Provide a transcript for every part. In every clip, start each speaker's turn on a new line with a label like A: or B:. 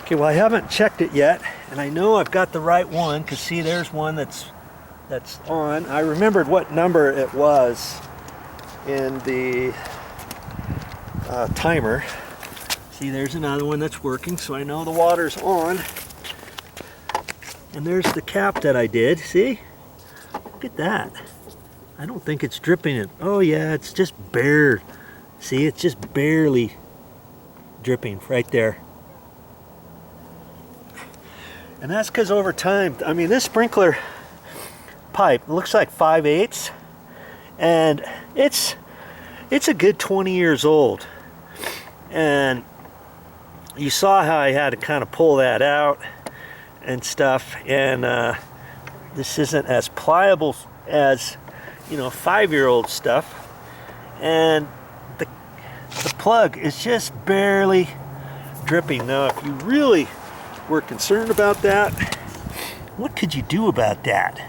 A: Okay, well I haven't checked it yet, and I know I've got the right one, because see, there's one that's on. I remembered what number it was in the timer. See, there's another one that's working, so I know the water's on. And there's the cap that I did, see? Look at that. I don't think it's dripping it. Oh yeah, it's just bare. See, it's just barely dripping right there. And that's because over time, I mean, this sprinkler pipe looks like 5/8, and it's a good 20 years old. And you saw how I had to kind of pull that out and stuff, and this isn't as pliable as, you know, 5-year-old stuff, and the plug is just barely dripping. Now if you really were concerned about that, what could you do about that?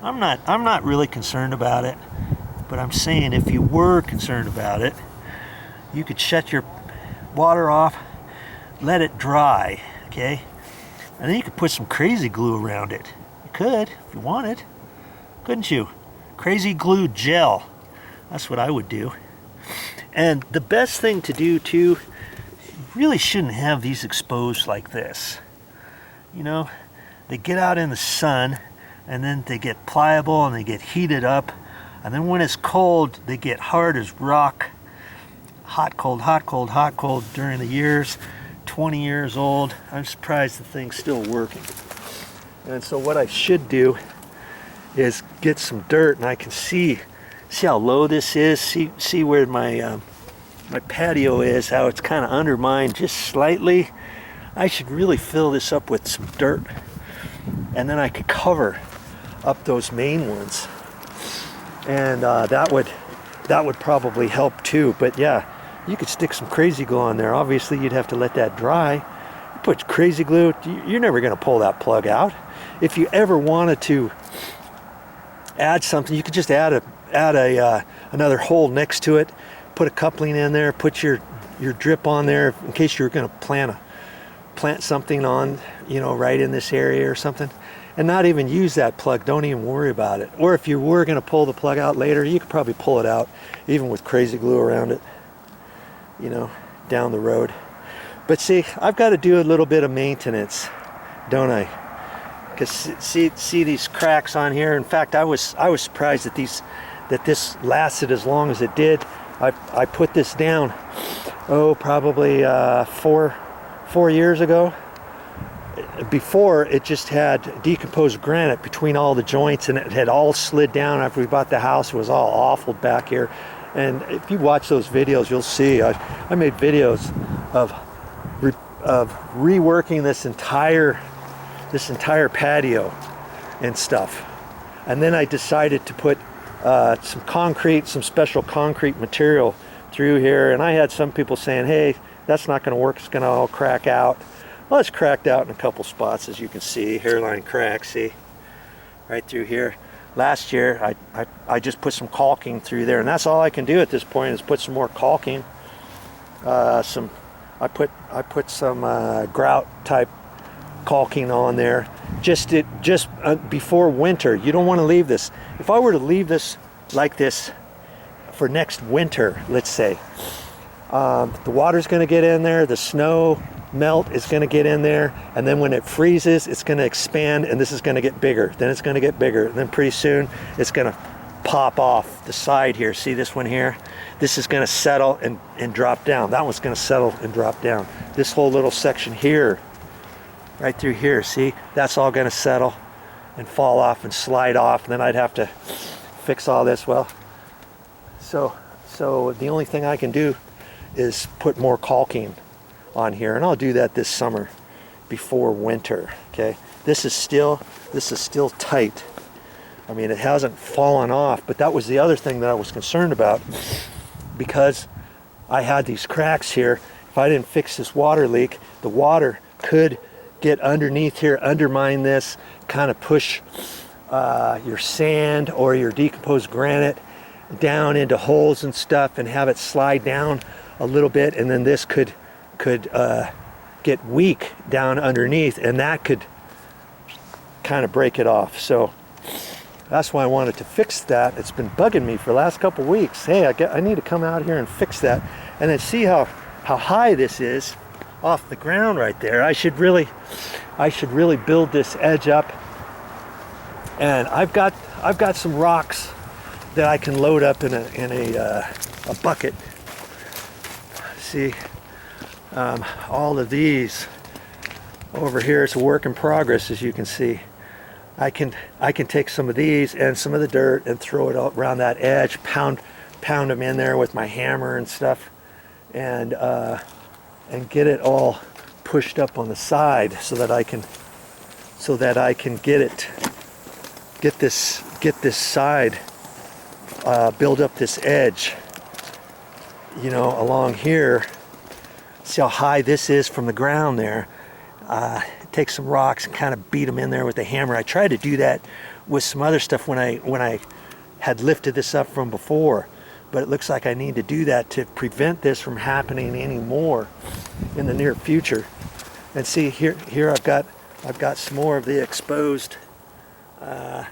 A: I'm not really concerned about it, but I'm saying if you were concerned about it, you could shut your water off, let it dry, okay? And then you could put some crazy glue around it. You could, if you wanted, couldn't you? Crazy glue gel. That's what I would do. And the best thing to do too, you really shouldn't have these exposed like this. You know, they get out in the sun, and then they get pliable and they get heated up, and then when it's cold, they get hard as rock. Hot, cold, hot, cold, hot, cold during the years. 20 years old. I'm surprised the thing's still working. And so what I should do is get some dirt, and I can see how low this is. See where my my patio is, how it's kind of undermined just slightly. I should really fill this up with some dirt, and then I could cover up those main ones, and that would probably help too. But yeah, you could stick some crazy glue on there. Obviously you'd have to let that dry. You put crazy glue, you're never going to pull that plug out. If you ever wanted to add something, you could just add another hole next to it, put a coupling in there, put your drip on there in case you're going to plant something on, you know, right in this area or something, and not even use that plug. Don't even worry about it. Or if you were going to pull the plug out later, you could probably pull it out even with crazy glue around it, you know, down the road. But see, I've got to do a little bit of maintenance, don't I? Because see these cracks on here. In fact, I was surprised that this lasted as long as it did. I put this down, probably 4 years ago. Before, it just had decomposed granite between all the joints, and it had all slid down after we bought the house. It was all awful back here. And if you watch those videos, you'll see I made videos of reworking this entire patio and stuff. And then I decided to put some special concrete material through here. And I had some people saying, hey, that's not going to work, it's going to all crack out. Well, it's cracked out in a couple spots, as you can see. Hairline cracks, see? Right through here. Last year, I just put some caulking through there, and that's all I can do at this point is put some more caulking. I put some grout type caulking on there, just before winter. You don't want to leave this. If I were to leave this like this for next winter, let's say, the water's going to get in there, the snow melt is going to get in there, and then when it freezes, it's going to expand, and this is going to get bigger, then it's going to get bigger, and then pretty soon it's going to pop off the side here. See this one here? This is going to settle and drop down. That one's going to settle and drop down. This whole little section here, right through here, see, that's all going to settle and fall off and slide off, and then I'd have to fix all this. Well, so the only thing I can do is put more caulking on here, and I'll do that this summer before winter. Okay, this is still tight. I mean, it hasn't fallen off, but that was the other thing that I was concerned about, because I had these cracks here. If I didn't fix this water leak, the water could get underneath here, undermine this, kind of push your sand or your decomposed granite down into holes and stuff, and have it slide down a little bit, and then this could get weak down underneath, and that could kind of break it off. So that's why I wanted to fix that. It's been bugging me for the last couple weeks. Hey, I need to come out here and fix that. And then see how high this is off the ground right there. I should really build this edge up. And I've got some rocks that I can load up in a bucket. See, all of these over here, it's a work in progress, as you can see. I can take some of these and some of the dirt and throw it around that edge, pound them in there with my hammer and stuff, and get it all pushed up on the side so that I can get this side, build up this edge, you know, along here. See how high this is from the ground there. Take some rocks and kind of beat them in there with a hammer. I tried to do that with some other stuff when I had lifted this up from before, but it looks like I need to do that to prevent this from happening anymore in the near future. And see here I've got some more of the exposed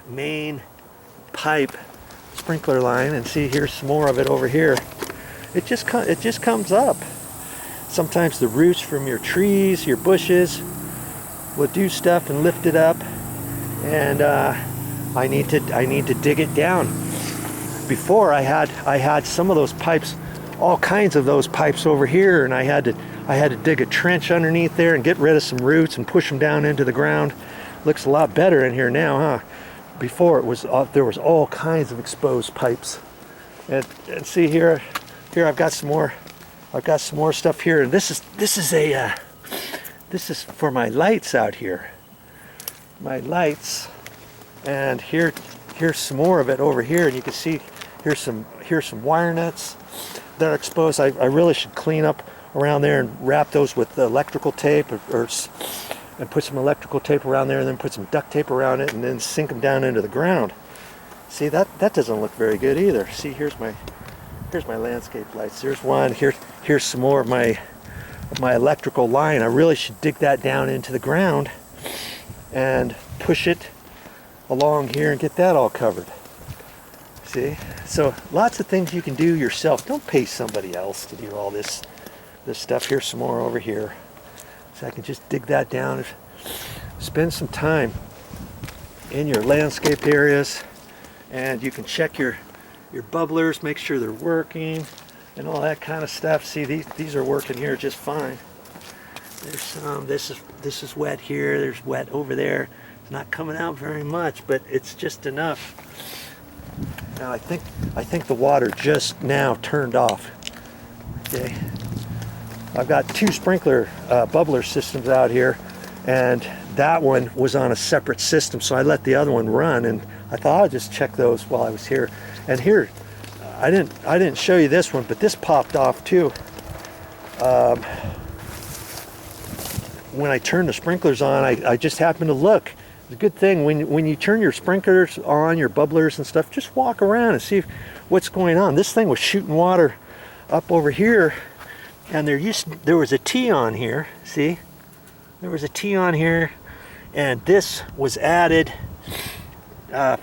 A: main pipe sprinkler line, and see here's some more of it over here. It just comes up. Sometimes the roots from your trees, your bushes, will do stuff and lift it up, and I need to dig it down. Before I had some of those pipes, all kinds of those pipes over here, and I had to dig a trench underneath there and get rid of some roots and push them down into the ground. Looks a lot better in here now, huh? Before there was all kinds of exposed pipes. And see here I've got some more stuff here, and this is for my lights out here. My lights, and here's some more of it over here, and you can see here's some wire nuts that are exposed. I really should clean up around there and wrap those with electrical tape, and put some electrical tape around there, and then put some duct tape around it, and then sink them down into the ground. See, that doesn't look very good either. See, here's my landscape lights. There's one. Here's some more of my electrical line. I really should dig that down into the ground and push it along here and get that all covered. See, so lots of things you can do yourself. Don't pay somebody else to do all this stuff. Here's some more over here, so I can just dig that down and spend some time in your landscape areas, and you can check your bubblers, make sure they're working and all that kind of stuff. See, these are working here just fine. There's some, this is wet here, there's wet over there. It's not coming out very much, but it's just enough. Now I think the water just now turned off. Okay, I've got two sprinkler bubbler systems out here, and that one was on a separate system, so I let the other one run, and I thought I'd just check those while I was here. And here, I didn't show you this one, but this popped off too. When I turned the sprinklers on, I just happened to look. It's a good thing when you turn your sprinklers on, your bubblers and stuff, just walk around and see what's going on. This thing was shooting water up over here, and there was a T on here. See, there was a T on here, and this was added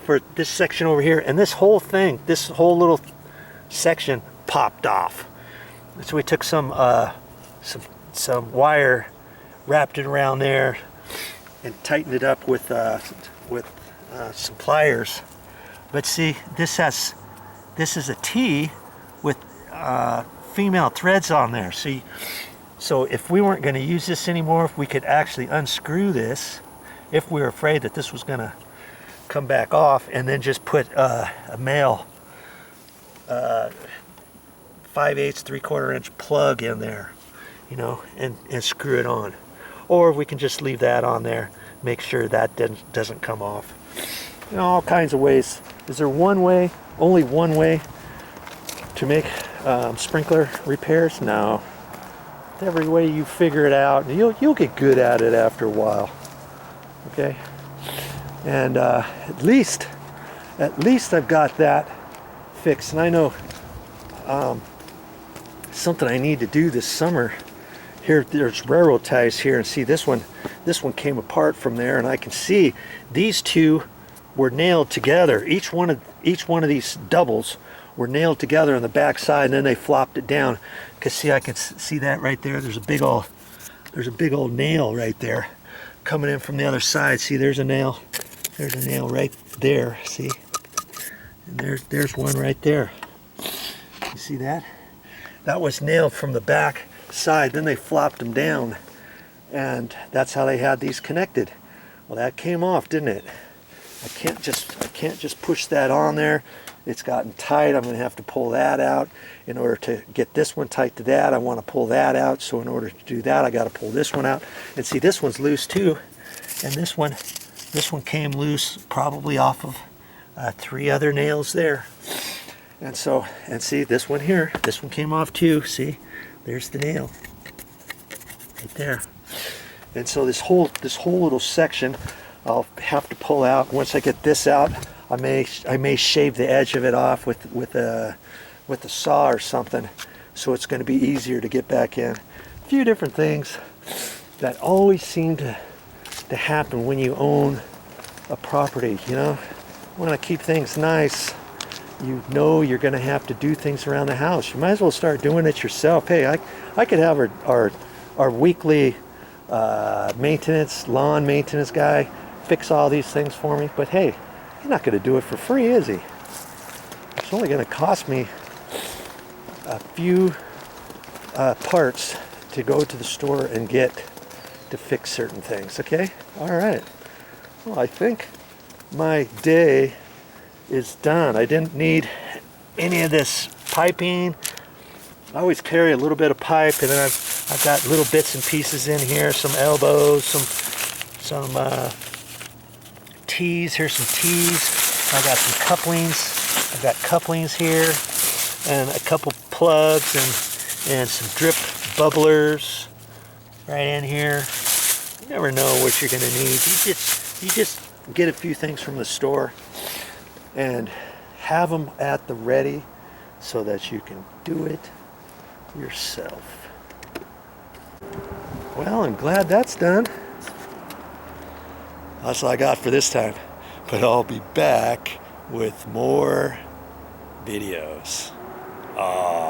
A: for this section over here, and this whole thing, this whole little section popped off. So we took some wire, wrapped it around there, and tightened it up with some pliers. But see, this is a T with female threads on there. See, so if we weren't going to use this anymore, if we could actually unscrew this, if we were afraid that this was going to come back off, and then just put a male 5/8 3/4 inch plug in there, you know, and screw it on. Or we can just leave that on there, make sure that doesn't come off. You know, all kinds of ways. Is there one way, only one way to make sprinkler repairs? No. Every way you figure it out, you'll get good at it after a while. Okay. And at least I've got that fixed. And I know something I need to do this summer here, there's railroad ties here, and see this one came apart from there, and I can see these two were nailed together. Each one of these doubles were nailed together on the back side, and then they flopped it down. Cause see, I can see that right there. There's a big old nail right there coming in from the other side. See, there's a nail right there. See, and there's one right there. You see that? That was nailed from the back side. Then they flopped them down, and that's how they had these connected. Well, that came off, didn't it? I can't just push that on there. It's gotten tight. I'm going to have to pull that out. In order to get this one tight to that, I want to pull that out. So in order to do that, I got to pull this one out. And see, this one's loose too. And this one came loose probably off of 3 other nails there. And so, and see this one here, this one came off too. See, there's the nail right there. And so this whole little section I'll have to pull out. Once I get this out, I may shave the edge of it off with a saw or something, so it's going to be easier to get back in. A few different things that always seem to happen when you own a property. You know, want to keep things nice. You know you're going to have to do things around the house. You might as well start doing it yourself. Hey, I could have our weekly maintenance, lawn maintenance guy fix all these things for me, but hey, he's not going to do it for free, is he? It's only going to cost me a few parts to go to the store and get to fix certain things. Okay, all right. Well, I think my day is done. I didn't need any of this piping. I always carry a little bit of pipe, and then I've got little bits and pieces in here, some elbows, some T's. Here's some T's. I got some couplings. I've got couplings here, and a couple plugs, and some drip bubblers right in here. You never know what you're going to need. You just get a few things from the store and have them at the ready so that you can do it yourself. Well, I'm glad that's done. That's all I got for this time, but I'll be back with more videos.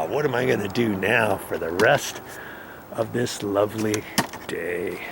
A: What am I going to do now for the rest of this lovely day?